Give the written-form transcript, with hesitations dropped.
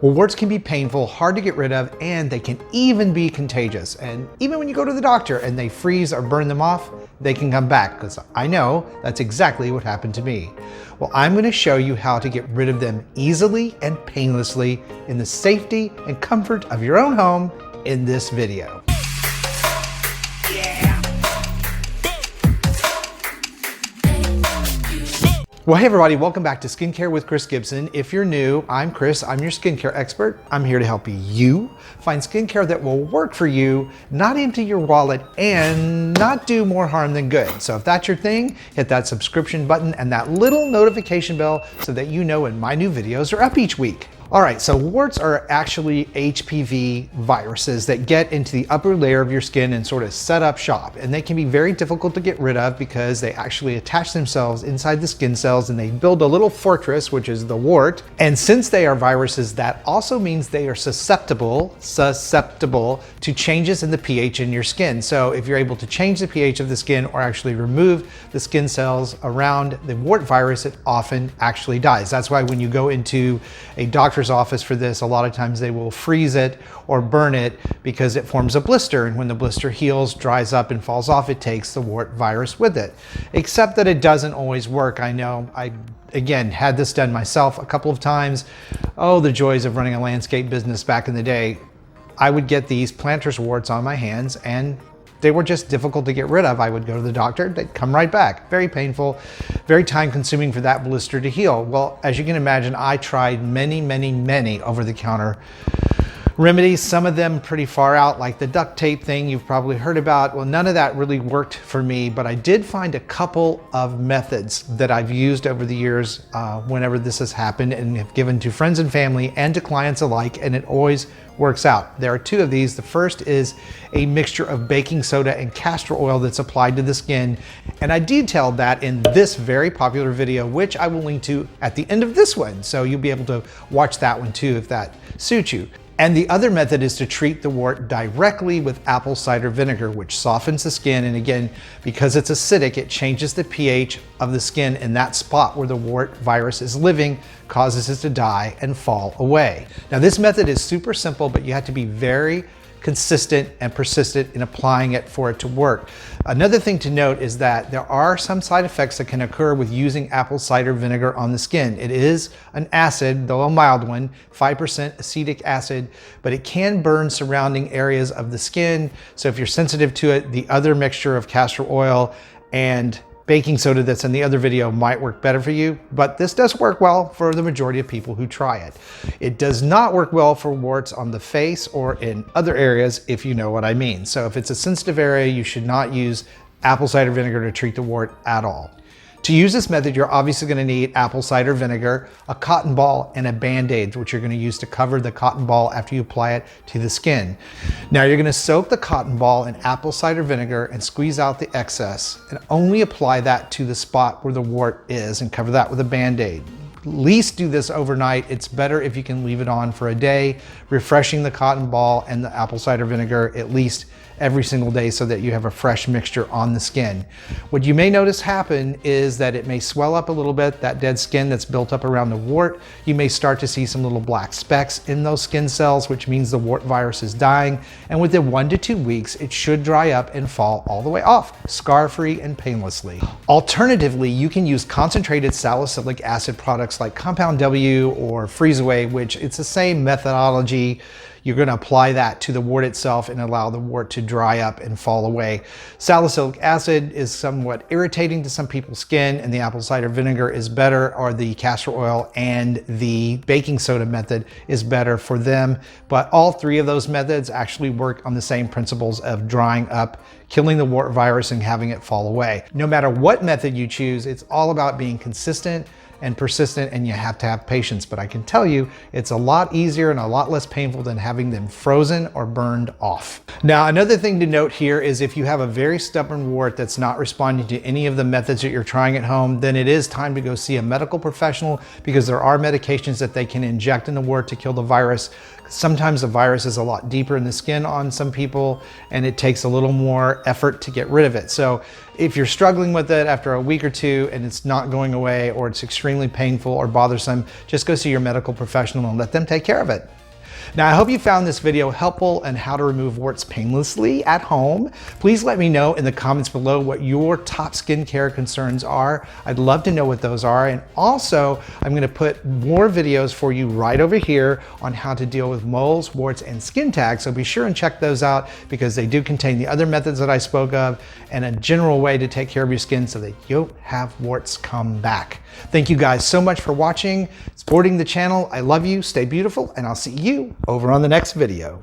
Well, warts can be painful, hard to get rid of, and they can even be contagious. And even when you go to the doctor and they freeze or burn them off, they can come back, because I know that's exactly what happened to me. Well, I'm going to show you how to get rid of them easily and painlessly in the safety and comfort of your own home in this video. Well, hey everybody, welcome back to Skincare with Chris Gibson. If you're new, I'm Chris, I'm your skincare expert. I'm here to help you find skincare that will work for you, not empty your wallet, and not do more harm than good. So if that's your thing, hit that subscription button and that little notification bell so that you know when my new videos are up each week. All right, so warts are actually HPV viruses that get into the upper layer of your skin and sort of set up shop. And they can be very difficult to get rid of because they actually attach themselves inside the skin cells and they build a little fortress, which is the wart. And since they are viruses, that also means they are susceptible to changes in the pH in your skin. So if you're able to change the pH of the skin or actually remove the skin cells around the wart virus, it often actually dies. That's why when you go into a doctor's office for this, a lot of times they will freeze it or burn it because it forms a blister, and when the blister heals, dries up and falls off, it takes the wart virus with it. Except that it doesn't always work. I know I again had this done myself a couple of times. Oh, the joys of running a landscape business back in the day. I would get these planter's warts on my hands and they were just difficult to get rid of. I would go to the doctor, they'd come right back. Very painful, very time consuming for that blister to heal. Well, as you can imagine, I tried many over-the-counter remedies, some of them pretty far out, like the duct tape thing you've probably heard about. Well, none of that really worked for me, but I did find a couple of methods that I've used over the years whenever this has happened and have given to friends and family and to clients alike, and it always works out. There are two of these. The first is a mixture of baking soda and castor oil that's applied to the skin. And I detailed that in this very popular video, which I will link to at the end of this one. So you'll be able to watch that one too if that suits you. And the other method is to treat the wart directly with apple cider vinegar, which softens the skin. And again, because it's acidic, it changes the pH of the skin in that spot where the wart virus is living, causes it to die and fall away. Now, this method is super simple, but you have to be very consistent and persistent in applying it for it to work. Another thing to note is that there are some side effects that can occur with using apple cider vinegar on the skin. It is an acid, though a mild one, 5% acetic acid, but it can burn surrounding areas of the skin. So if you're sensitive to it, the other mixture of castor oil and baking soda that's in the other video might work better for you, but this does work well for the majority of people who try it. It does not work well for warts on the face or in other areas, if you know what I mean. So if it's a sensitive area, you should not use apple cider vinegar to treat the wart at all. To use this method, you're obviously going to need apple cider vinegar, a cotton ball, and a Band-Aid, which you're going to use to cover the cotton ball after you apply it to the skin. Now you're going to soak the cotton ball in apple cider vinegar and squeeze out the excess, and only apply that to the spot where the wart is and cover that with a Band-Aid. At least do this overnight. It's better if you can leave it on for a day, refreshing the cotton ball and the apple cider vinegar at least every single day so that you have a fresh mixture on the skin. What you may notice happen is that it may swell up a little bit, that dead skin that's built up around the wart. You may start to see some little black specks in those skin cells, which means the wart virus is dying. And within 1 to 2 weeks, it should dry up and fall all the way off, scar-free and painlessly. Alternatively, you can use concentrated salicylic acid products like Compound W or Freeze Away, which it's the same methodology. You're going to apply that to the wart itself and allow the wart to dry up and fall away. Salicylic acid is somewhat irritating to some people's skin, and the apple cider vinegar is better, or the castor oil and the baking soda method is better for them. But all three of those methods actually work on the same principles of drying up, killing the wart virus, and having it fall away. No matter what method you choose, it's all about being consistent and persistent, and you have to have patience. But I can tell you, it's a lot easier and a lot less painful than having them frozen or burned off. Now, another thing to note here is if you have a very stubborn wart that's not responding to any of the methods that you're trying at home, then it is time to go see a medical professional, because there are medications that they can inject in the wart to kill the virus. Sometimes the virus is a lot deeper in the skin on some people, and it takes a little more effort to get rid of it. So If you're struggling with it after a week or two and it's not going away, or it's extremely painful or bothersome, just go see your medical professional and let them take care of it. Now, I hope you found this video helpful on how to remove warts painlessly at home. Please let me know in the comments below what your top skincare concerns are. I'd love to know what those are. And also, I'm going to put more videos for you right over here on how to deal with moles, warts, and skin tags. So be sure and check those out, because they do contain the other methods that I spoke of and a general way to take care of your skin so that you don't have warts come back. Thank you guys so much for watching, supporting the channel. I love you, stay beautiful, and I'll see you over on the next video.